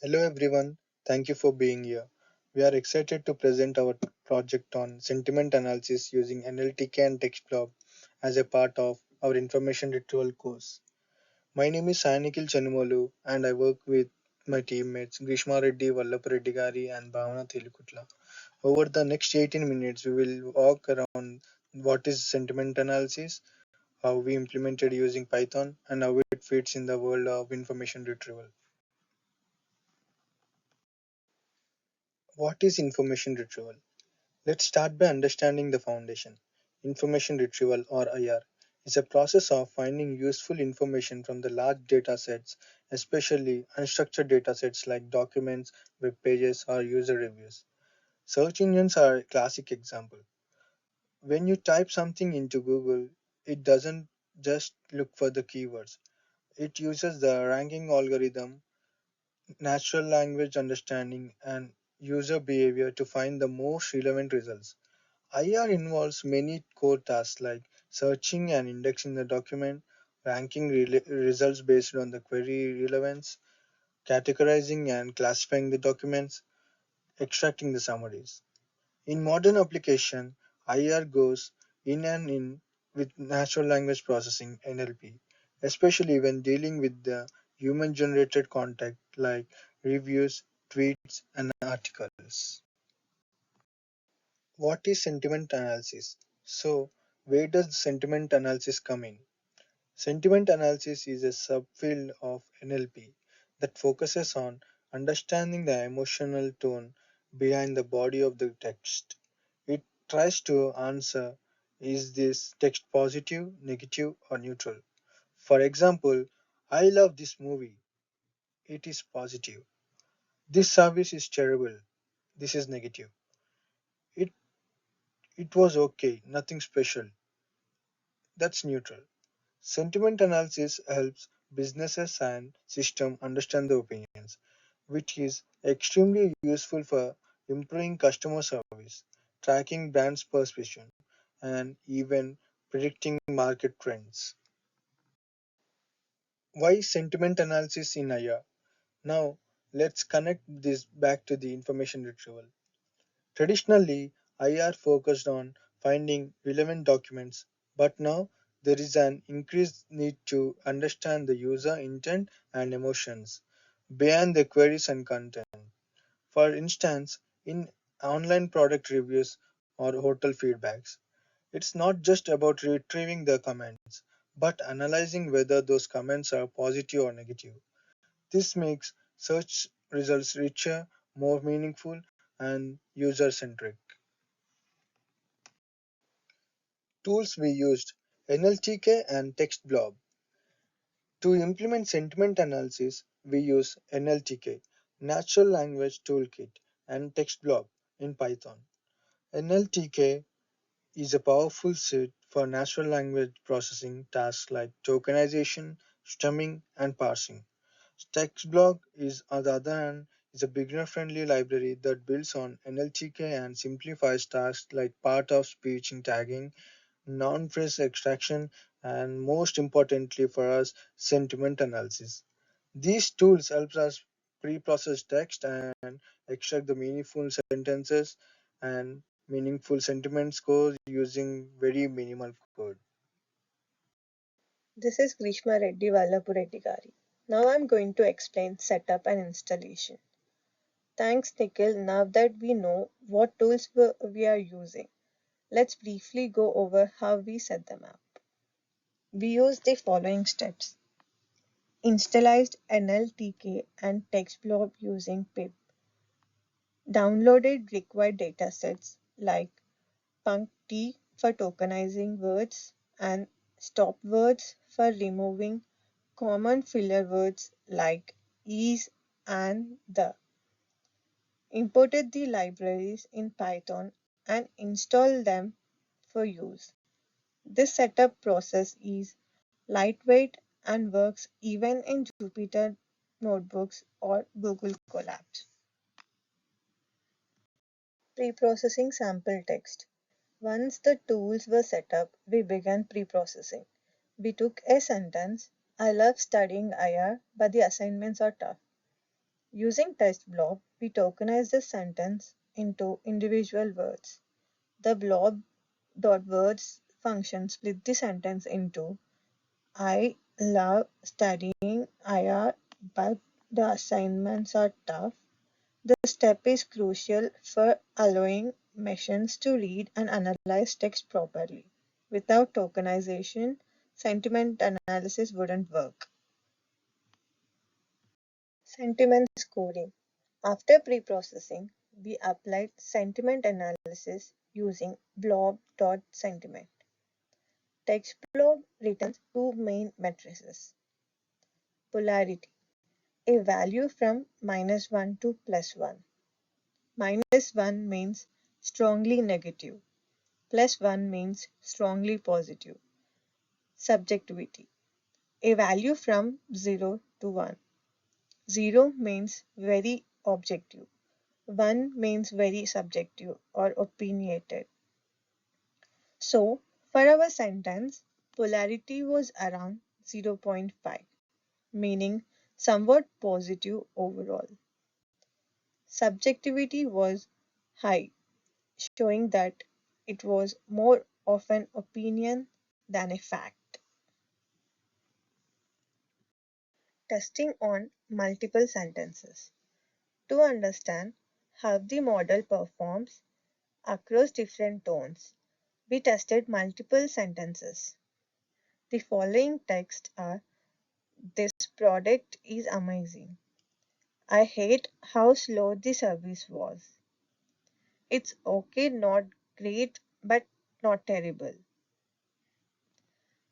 Hello everyone, thank you for being here. We are excited to present our project on sentiment analysis using NLTK and TextBlob as a part of our information retrieval course. My name is Nikhil Chanumolu and I work with my teammates Greeshma Reddy, Vallapureddy, Gari and Bhavana Telukutla. Over the next 18 minutes, we will walk around what is sentiment analysis, how we implemented using Python, and how it fits in the world of information retrieval. What is information retrieval? Let's start by understanding the foundation. Information retrieval or IR is a process of finding useful information from the large data sets, especially unstructured data sets like documents, web pages, or user reviews. Search engines are a classic example. When you type something into Google, it doesn't just look for the keywords. It uses the ranking algorithm, natural language understanding, and user behavior to find the most relevant results. IR involves many core tasks like searching and indexing the document, ranking results based on the query relevance, categorizing and classifying the documents, extracting the summaries. In modern application, IR goes in and in with natural language processing (NLP), especially when dealing with the human generated content like reviews, tweets, and articles. What is sentiment analysis? So, where does sentiment analysis come in? Sentiment analysis is a subfield of NLP that focuses on understanding the emotional tone behind the body of the text. It tries to answer, is this text positive, negative, or neutral? For example, I love this movie. It is positive. This service is terrible. This is negative. It it was okay, nothing special. That's neutral. Sentiment analysis helps businesses and systems understand the opinions, which is extremely useful for improving customer service, tracking brands' perception, and even predicting market trends. Why sentiment analysis in IR? Now, let's connect this back to the information retrieval. Traditionally, IR focused on finding relevant documents, but now there is an increased need to understand the user intent and emotions behind the queries and content. For instance, in online product reviews or hotel feedbacks, it's not just about retrieving the comments, but analyzing whether those comments are positive or negative. This makes search results richer, more meaningful, and user centric. Tools we used: NLTK and TextBlob. To implement sentiment analysis, we use NLTK, Natural Language Toolkit, and TextBlob in Python. NLTK is a powerful suite for natural language processing tasks like tokenization, stemming, and parsing. TextBlob is, on the other hand, is a beginner-friendly library that builds on NLTK and simplifies tasks like part of speech tagging, non-phrase extraction, and most importantly for us, sentiment analysis. These tools help us pre-process text and extract the meaningful sentences and meaningful sentiment scores using very minimal code. This is Greeshma Reddy Vallapureddy Gari. Now I'm going to explain setup and installation. Thanks Nikhil. Now that we know what tools we are using, let's briefly go over how we set them up. We use the following steps. Installed NLTK and TextBlob using pip. Downloaded required datasets like punkt for tokenizing words and stop words for removing common filler words like is and the. Imported the libraries in Python and installed them for use. This setup process is lightweight and works even in Jupyter notebooks or Google Colabs. Pre-processing sample text. Once the tools were set up, we began pre-processing. We took a sentence, I love studying IR, but the assignments are tough. Using text blob, we tokenize the sentence into individual words. The blob.words function split the sentence into I love studying IR, but the assignments are tough. The step is crucial for allowing machines to read and analyze text properly. Without tokenization, sentiment analysis wouldn't work. Sentiment scoring. After pre-processing, we applied sentiment analysis using blob.sentiment. Text blob returns two main matrices. Polarity, a value from -1 to +1. -1 means strongly negative, +1 means strongly positive. Subjectivity, a value from 0 to 1. 0 means very objective, 1 means very subjective or opinionated. So, for our sentence, polarity was around 0.5, meaning somewhat positive overall. Subjectivity was high, showing that it was more of an opinion than a fact. Testing on multiple sentences. To understand how the model performs across different tones, we tested multiple sentences. The following texts are: This product is amazing. I hate how slow the service was. It's okay, not great, but not terrible.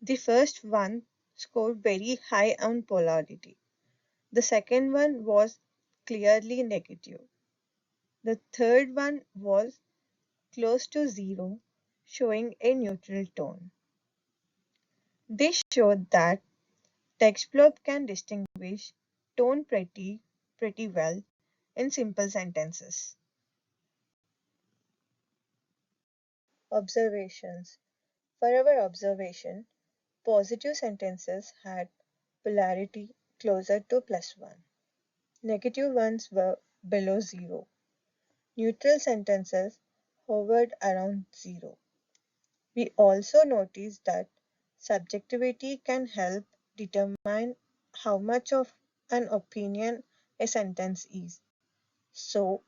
The first one scored very high on polarity. The second one was clearly negative. The third one was close to zero, showing a neutral tone. This showed that TextBlob can distinguish tone pretty well in simple sentences. Observations. For our observation, positive sentences had polarity closer to +1. Negative ones were below zero. Neutral sentences hovered around zero. We also noticed that subjectivity can help determine how much of an opinion a sentence is. So,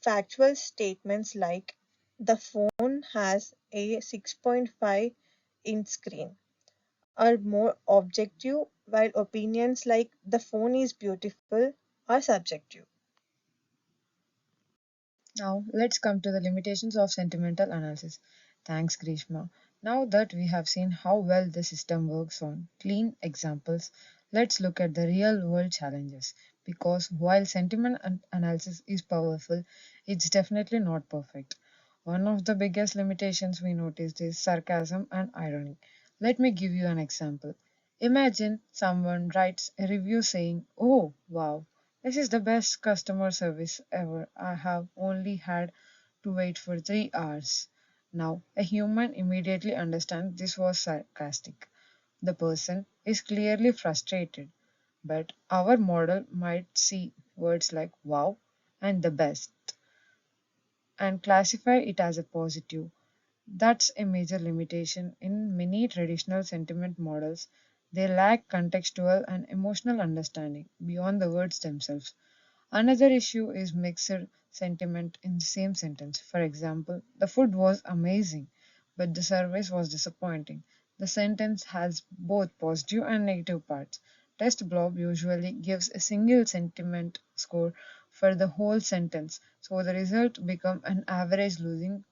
factual statements like the phone has a 6.5-inch screen are more objective, while opinions like the phone is beautiful are subjective. Now, let's come to the limitations of sentimental analysis. Thanks, Greeshma. Now that we have seen how well the system works on clean examples, let's look at the real world challenges. Because while sentiment analysis is powerful, it's definitely not perfect. One of the biggest limitations we noticed is sarcasm and irony. Let me give you an example. Imagine someone writes a review saying, "Oh, wow, this is the best customer service ever. I have only had to wait for 3 hours." Now, a human immediately understands this was sarcastic. The person is clearly frustrated, but our model might see words like wow and the best and classify it as a positive. That's a major limitation in many traditional sentiment models. They lack contextual and emotional understanding beyond the words themselves. Another issue is mixed sentiment in the same sentence. For example, the food was amazing, but the service was disappointing. The sentence has both positive and negative parts. Test blob usually gives a single sentiment score for the whole sentence, so the result becomes an average losing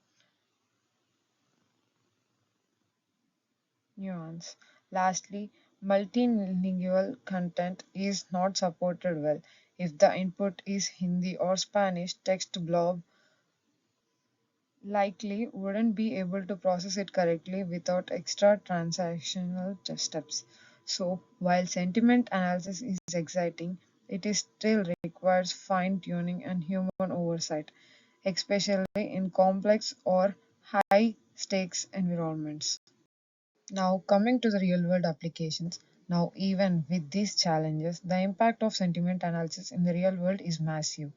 nuance. Lastly, multilingual content is not supported well. If the input is Hindi or Spanish, text blob likely wouldn't be able to process it correctly without extra transactional steps. So, while sentiment analysis is exciting, it is still requires fine tuning and human oversight, especially in complex or high stakes environments. Now, coming to the real world applications, Now, even with these challenges, the impact of sentiment analysis in the real world is massive.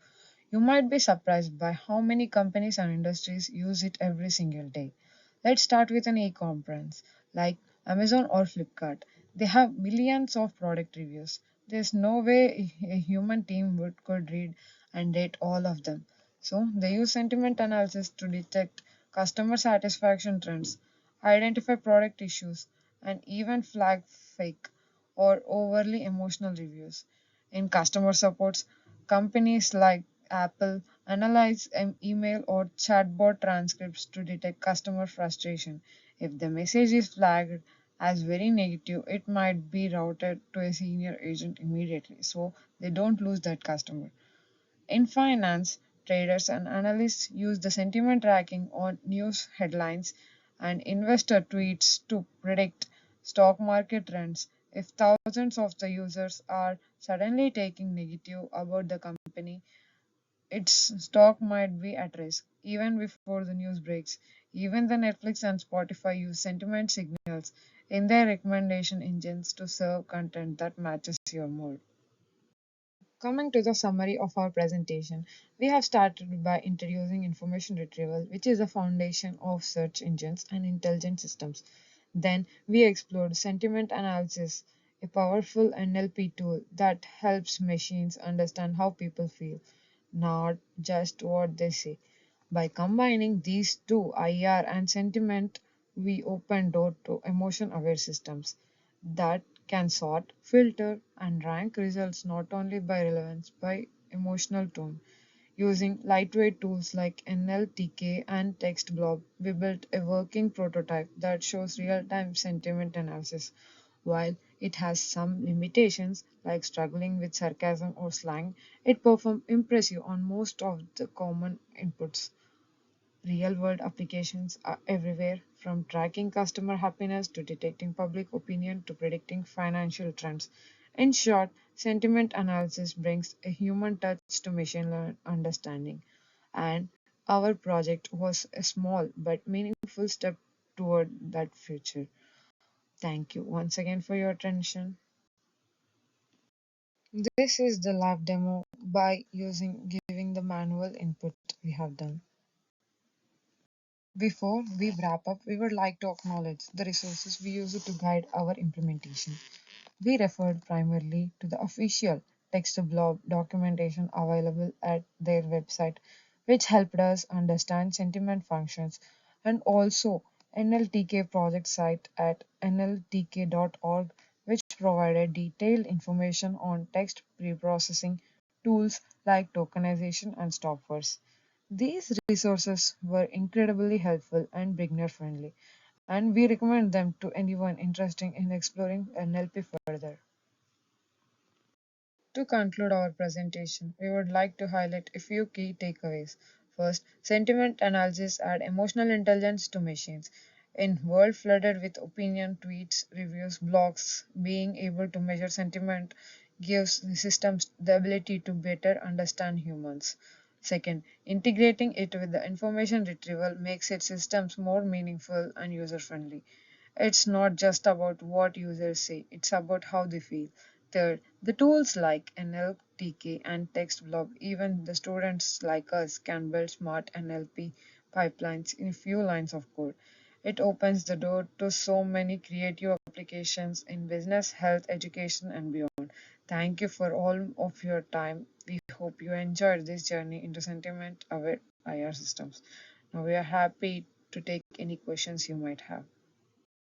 You might be surprised by how many companies and industries use it every single day. Let's start with an e-com brands like Amazon or Flipkart. They have millions of product reviews. There's no way a human team could read and rate all of them. So they use sentiment analysis to detect customer satisfaction trends, identify product issues, and even flag fake or overly emotional reviews. In customer supports, companies like Apple analyze email or chatbot transcripts to detect customer frustration. If the message is flagged as very negative, it might be routed to a senior agent immediately so they don't lose that customer. In finance, traders and analysts use the sentiment tracking on news headlines and investor tweets to predict stock market trends. If thousands of the users are suddenly taking negative about the company, its stock might be at risk even before the news breaks. Even the Netflix and Spotify use sentiment signals in their recommendation engines to serve content that matches your mood. Coming to the summary of our presentation, we have started by introducing information retrieval, which is the foundation of search engines and intelligent systems. Then we explored sentiment analysis, a powerful NLP tool that helps machines understand how people feel, not just what they say. By combining these two, IR and sentiment, we open door to emotion aware systems that can sort, filter, and rank results not only by relevance by emotional tone. Using lightweight tools like NLTK and TextBlob, we built a working prototype that shows real-time sentiment analysis. While it has some limitations, like struggling with sarcasm or slang, it performs impressive on most of the common inputs. Real world applications are everywhere, from tracking customer happiness to detecting public opinion to predicting financial trends. In short, sentiment analysis brings a human touch to machine learning understanding. And our project was a small but meaningful step toward that future. Thank you once again for your attention. This is the lab demo by using giving the manual input we have done. Before we wrap up, we would like to acknowledge the resources we use to guide our implementation. We referred primarily to the official text blob documentation available at their website, which helped us understand sentiment functions, and also NLTK project site at nltk.org, which provided detailed information on text preprocessing tools like tokenization and stopwords. These resources were incredibly helpful and beginner friendly, and we recommend them to anyone interested in exploring NLP further. To conclude our presentation, we would like to highlight a few key takeaways. First, sentiment analysis add emotional intelligence to machines. In world flooded with opinion, tweets, reviews, blogs, being able to measure sentiment gives the systems the ability to better understand humans. Second, integrating it with the information retrieval makes its systems more meaningful and user friendly. It's not just about what users say, it's about how they feel. Third, the tools like NLTK and TextBlob, even the students like us can build smart NLP pipelines in a few lines of code. It opens the door to so many creative applications in business, health, education, and beyond. Thank you for all of your time. We hope you enjoyed this journey into sentiment aware IR systems. Now we are happy to take any questions you might have.